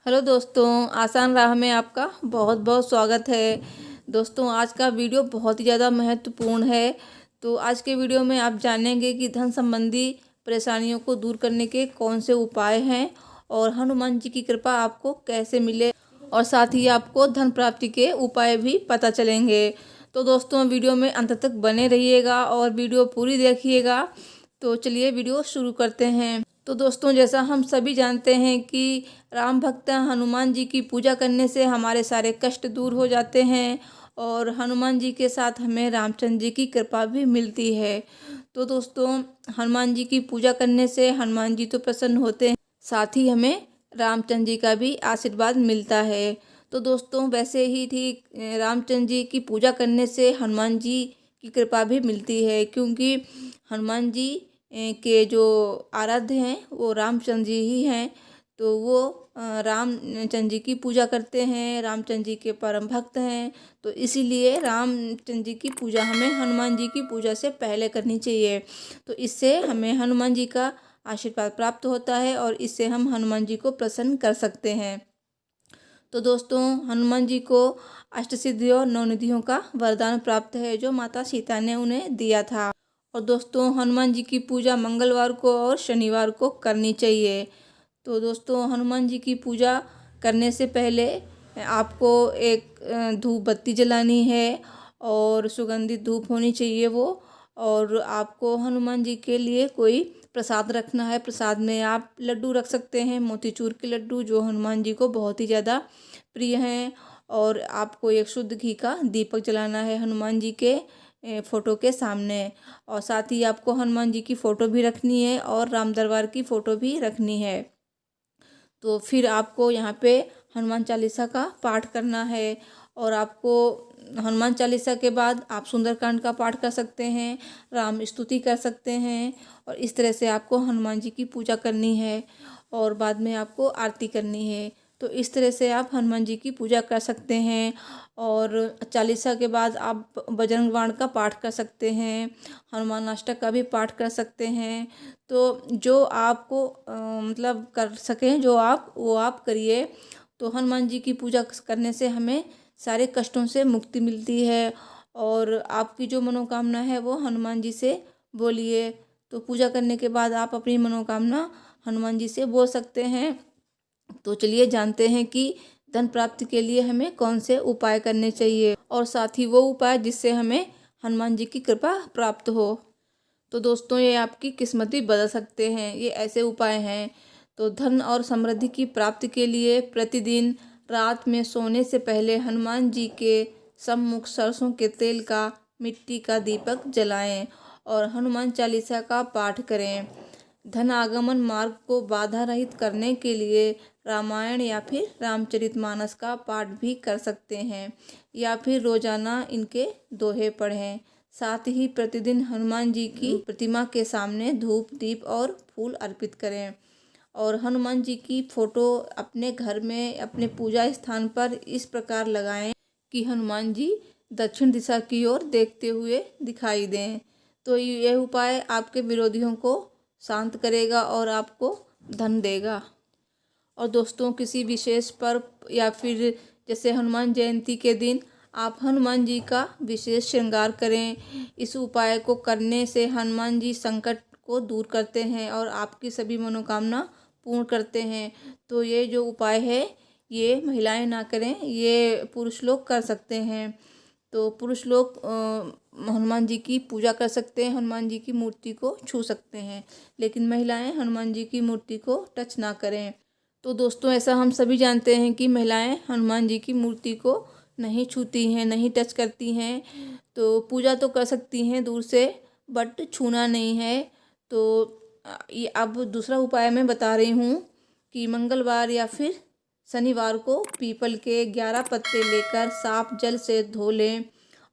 Hello दोस्तों, आसान राह में आपका बहुत बहुत स्वागत है। दोस्तों, आज का वीडियो बहुत ही ज़्यादा महत्वपूर्ण है। तो आज के वीडियो में आप जानेंगे कि धन संबंधी परेशानियों को दूर करने के कौन से उपाय हैं और हनुमान जी की कृपा आपको कैसे मिले, और साथ ही आपको धन प्राप्ति के उपाय भी पता चलेंगे। तो दोस्तों, वीडियो में अंत तक बने रहिएगा और वीडियो पूरी देखिएगा। तो चलिए वीडियो शुरू करते हैं। तो दोस्तों, जैसा हम सभी जानते हैं कि राम भक्त हनुमान जी की पूजा करने से हमारे सारे कष्ट दूर हो जाते हैं और हनुमान जी के साथ हमें रामचंद्र जी की कृपा भी मिलती है। तो दोस्तों, हनुमान जी की पूजा करने से हनुमान जी तो प्रसन्न होते हैं, साथ ही हमें रामचंद्र जी का भी आशीर्वाद मिलता है। तो दोस्तों, वैसे ही ठीक रामचंद्र जी की पूजा करने से हनुमान जी की कृपा भी मिलती है, क्योंकि हनुमान जी के जो आराध्य हैं वो रामचंद्र जी ही हैं। तो वो रामचंद्र जी की पूजा करते हैं, रामचंद्र जी के परम भक्त हैं। तो इसीलिए रामचंद्र जी की पूजा हमें हनुमान जी की पूजा से पहले करनी चाहिए। तो इससे हमें हनुमान जी का आशीर्वाद प्राप्त होता है और इससे हम हनुमान जी को प्रसन्न कर सकते हैं। तो दोस्तों, हनुमान जी को अष्टसिद्धि और नौ निधियों का वरदान प्राप्त है, जो माता सीता ने उन्हें दिया था। और दोस्तों, हनुमान जी की पूजा मंगलवार को और शनिवार को करनी चाहिए। तो दोस्तों, हनुमान जी की पूजा करने से पहले आपको एक धूप बत्ती जलानी है और सुगंधित धूप होनी चाहिए वो। और आपको हनुमान जी के लिए कोई प्रसाद रखना है। प्रसाद में आप लड्डू रख सकते हैं, मोतीचूर के लड्डू, जो हनुमान जी को बहुत ही ज़्यादा प्रिय हैं। और आपको एक शुद्ध घी का दीपक जलाना है हनुमान जी के फ़ोटो के सामने। और साथ ही आपको हनुमान जी की फ़ोटो भी रखनी है और राम दरबार की फ़ोटो भी रखनी है। तो फिर आपको यहाँ पे हनुमान चालीसा का पाठ करना है। और आपको हनुमान चालीसा के बाद आप सुंदरकांड का पाठ कर सकते हैं, राम स्तुति कर सकते हैं। और इस तरह से आपको हनुमान जी की पूजा करनी है और बाद में आपको आरती करनी है। तो इस तरह से आप हनुमान जी की पूजा कर सकते हैं। और चालीसा के बाद आप बजरंग बाण का पाठ कर सकते हैं, हनुमान अष्टक का भी पाठ कर सकते हैं। तो जो आपको मतलब कर सकें, जो आप वो आप करिए। तो हनुमान जी की पूजा करने से हमें सारे कष्टों से मुक्ति मिलती है और आपकी जो मनोकामना है वो हनुमान जी से बोलिए। तो पूजा करने के बाद आप अपनी मनोकामना हनुमान जी से बोल सकते हैं। तो चलिए जानते हैं कि धन प्राप्ति के लिए हमें कौन से उपाय करने चाहिए, और साथ ही वो उपाय जिससे हमें हनुमान जी की कृपा प्राप्त हो। तो दोस्तों, ये आपकी किस्मत भी बदल सकते हैं। ये ऐसे उपाय हैं। तो धन और समृद्धि की प्राप्ति के लिए प्रतिदिन रात में सोने से पहले हनुमान जी के सम्मुख सरसों के तेल का मिट्टी का दीपक जलाएं और हनुमान चालीसा का पाठ करें। धन आगमन मार्ग को बाधा रहित करने के लिए रामायण या फिर रामचरितमानस का पाठ भी कर सकते हैं, या फिर रोजाना इनके दोहे पढ़ें। साथ ही प्रतिदिन हनुमान जी की प्रतिमा के सामने धूप दीप और फूल अर्पित करें। और हनुमान जी की फोटो अपने घर में अपने पूजा स्थान पर इस प्रकार लगाएं कि हनुमान जी दक्षिण दिशा की ओर देखते हुए दिखाई दें। तो यह उपाय आपके विरोधियों को शांत करेगा और आपको धन देगा। और दोस्तों, किसी विशेष पर्व या फिर जैसे हनुमान जयंती के दिन आप हनुमान जी का विशेष श्रृंगार करें। इस उपाय को करने से हनुमान जी संकट को दूर करते हैं और आपकी सभी मनोकामना पूर्ण करते हैं। तो ये जो उपाय है ये महिलाएं ना करें, ये पुरुष लोग कर सकते हैं। तो पुरुष लोग हनुमान जी की पूजा कर सकते हैं, हनुमान जी की मूर्ति को छू सकते हैं, लेकिन महिलाएं हनुमान जी की मूर्ति को टच ना करें। तो दोस्तों, ऐसा हम सभी जानते हैं कि महिलाएं हनुमान जी की मूर्ति को नहीं छूती हैं, नहीं टच करती हैं। तो पूजा तो कर सकती हैं दूर से, बट छूना नहीं है। तो ये अब दूसरा उपाय मैं बता रही हूँ कि मंगलवार या फिर शनिवार को पीपल के 11 पत्ते लेकर साफ जल से धो लें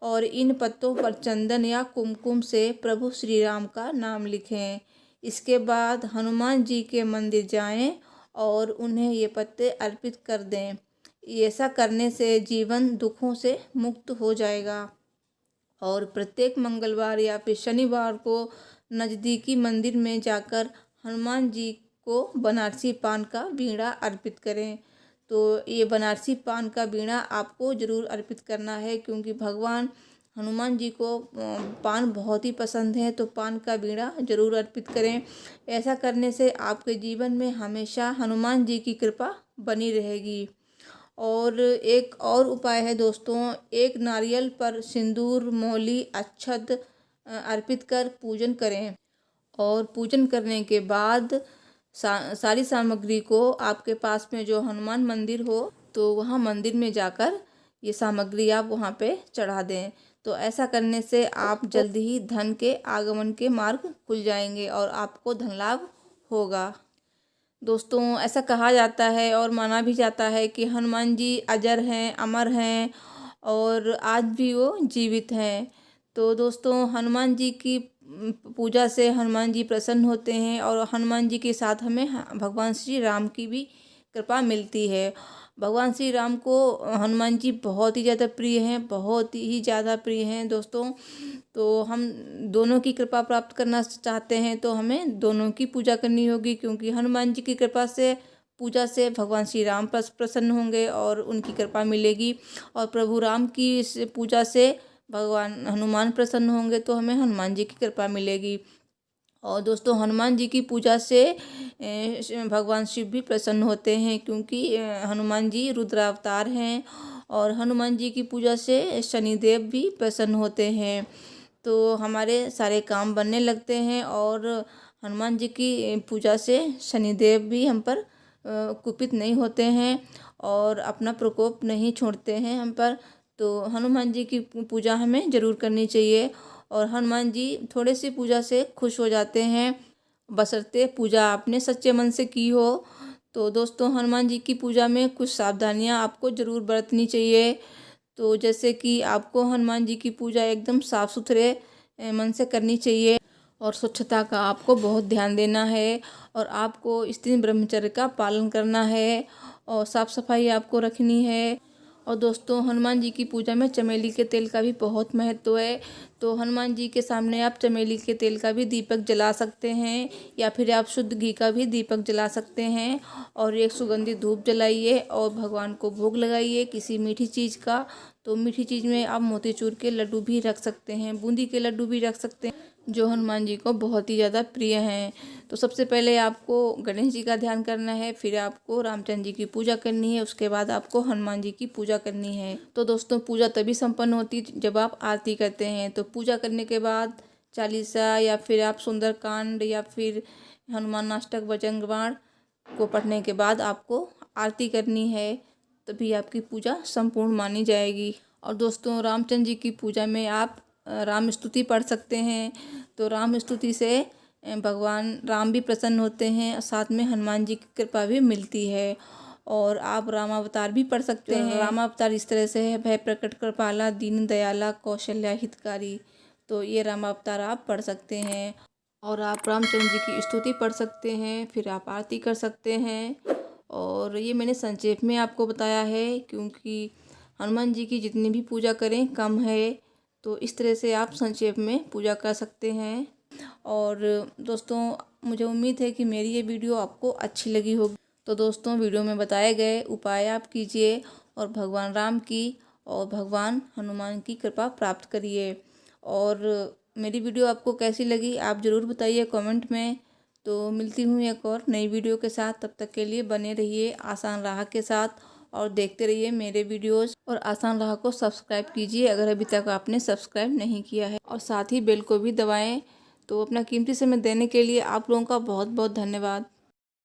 और इन पत्तों पर चंदन या कुमकुम से प्रभु श्री राम का नाम लिखें। इसके बाद हनुमान जी के मंदिर जाएं और उन्हें ये पत्ते अर्पित कर दें। ऐसा करने से जीवन दुखों से मुक्त हो जाएगा। और प्रत्येक मंगलवार या फिर शनिवार को नज़दीकी मंदिर में जाकर हनुमान जी को बनारसी पान का बीड़ा अर्पित करें। तो ये बनारसी पान का बीड़ा आपको ज़रूर अर्पित करना है, क्योंकि भगवान हनुमान जी को पान बहुत ही पसंद है। तो पान का बीड़ा ज़रूर अर्पित करें। ऐसा करने से आपके जीवन में हमेशा हनुमान जी की कृपा बनी रहेगी। और एक और उपाय है दोस्तों, एक नारियल पर सिंदूर, मौली, अक्षत अर्पित कर पूजन करें। और पूजन करने के बाद सारी सामग्री को आपके पास में जो हनुमान मंदिर हो तो वहाँ मंदिर में जाकर ये सामग्री आप वहाँ पे चढ़ा दें। तो ऐसा करने से आप जल्दी ही धन के आगमन के मार्ग खुल जाएंगे और आपको धन लाभ होगा। दोस्तों ऐसा कहा जाता है और माना भी जाता है कि हनुमान जी अजर हैं, अमर हैं और आज भी वो जीवित हैं। तो दोस्तों हनुमान जी की पूजा से हनुमान जी प्रसन्न होते हैं और हनुमान जी के साथ हमें भगवान श्री राम की भी कृपा मिलती है। भगवान श्री राम को हनुमान जी बहुत ही ज़्यादा प्रिय हैं, बहुत ही ज़्यादा प्रिय हैं दोस्तों। तो हम दोनों की कृपा प्राप्त करना चाहते हैं तो हमें दोनों की पूजा करनी होगी, क्योंकि हनुमान जी की कृपा से पूजा से भगवान श्री राम प्रसन्न होंगे और उनकी कृपा मिलेगी, और प्रभु राम की पूजा से भगवान हनुमान प्रसन्न होंगे तो हमें हनुमान जी की कृपा मिलेगी। और दोस्तों हनुमान जी की पूजा से भगवान शिव भी प्रसन्न होते हैं, क्योंकि हनुमान जी रुद्रावतार हैं और हनुमान जी की पूजा से शनिदेव भी प्रसन्न होते हैं। तो हमारे सारे काम बनने लगते हैं और हनुमान जी की पूजा से शनिदेव भी हम पर कुपित नहीं होते हैं और अपना प्रकोप नहीं छोड़ते हैं हम पर। तो हनुमान जी की पूजा हमें ज़रूर करनी चाहिए और हनुमान जी थोड़े सी पूजा से खुश हो जाते हैं, बशर्ते पूजा आपने सच्चे मन से की हो। तो दोस्तों हनुमान जी की पूजा में कुछ सावधानियां आपको ज़रूर बरतनी चाहिए। तो जैसे कि आपको हनुमान जी की पूजा एकदम साफ़ सुथरे मन से करनी चाहिए और स्वच्छता का आपको बहुत ध्यान देना है और आपको स्त्री ब्रह्मचर्य का पालन करना है और साफ़ सफाई आपको रखनी है। और दोस्तों हनुमान जी की पूजा में चमेली के तेल का भी बहुत महत्व है। तो हनुमान जी के सामने आप चमेली के तेल का भी दीपक जला सकते हैं या फिर आप शुद्ध घी का भी दीपक जला सकते हैं और एक सुगंधित धूप जलाइए और भगवान को भोग लगाइए किसी मीठी चीज़ का। तो मीठी चीज़ में आप मोतीचूर के लड्डू भी रख सकते हैं, बूंदी के लड्डू भी रख सकते हैं, जो हनुमान जी को बहुत ही ज़्यादा प्रिय हैं। तो सबसे पहले आपको गणेश जी का ध्यान करना है, फिर आपको रामचंद्र जी की पूजा करनी है, उसके बाद आपको हनुमान जी की पूजा करनी है। तो दोस्तों पूजा तभी संपन्न होती जब आप आरती करते हैं। तो पूजा करने के बाद चालीसा या फिर आप सुंदरकांड या फिर हनुमान अष्टक भजन को पढ़ने के बाद आपको आरती करनी है, तभी आपकी पूजा संपूर्ण मानी जाएगी। और दोस्तों रामचंद्र जी की पूजा में आप राम स्तुति पढ़ सकते हैं। तो राम स्तुति से भगवान राम भी प्रसन्न होते हैं और साथ में हनुमान जी की कृपा भी मिलती है। और आप रामावतार भी पढ़ सकते हैं। रामावतार इस तरह से है, भय प्रकट कृपाला, दीन दयाला, कौशल्या हितकारी। तो ये रामावतार आप पढ़ सकते हैं और आप रामचंद्र जी की स्तुति पढ़ सकते हैं, फिर आप आरती कर सकते हैं। और ये मैंने संक्षेप में आपको बताया है, क्योंकि हनुमान जी की जितनी भी पूजा करें कम है। तो इस तरह से आप संक्षेप में पूजा कर सकते हैं। और दोस्तों मुझे उम्मीद है कि मेरी ये वीडियो आपको अच्छी लगी होगी। तो दोस्तों वीडियो में बताए गए उपाय आप कीजिए और भगवान राम की और भगवान हनुमान की कृपा प्राप्त करिए। और मेरी वीडियो आपको कैसी लगी आप ज़रूर बताइए कमेंट में। तो मिलती हूँ एक और नई वीडियो के साथ, तब तक के लिए बने रहिए आसान राह के साथ और देखते रहिए मेरे वीडियोस। और आसान राह को सब्सक्राइब कीजिए अगर अभी तक आपने सब्सक्राइब नहीं किया है, और साथ ही बेल को भी दबाएं। तो अपना कीमती समय देने के लिए आप लोगों का बहुत बहुत धन्यवाद।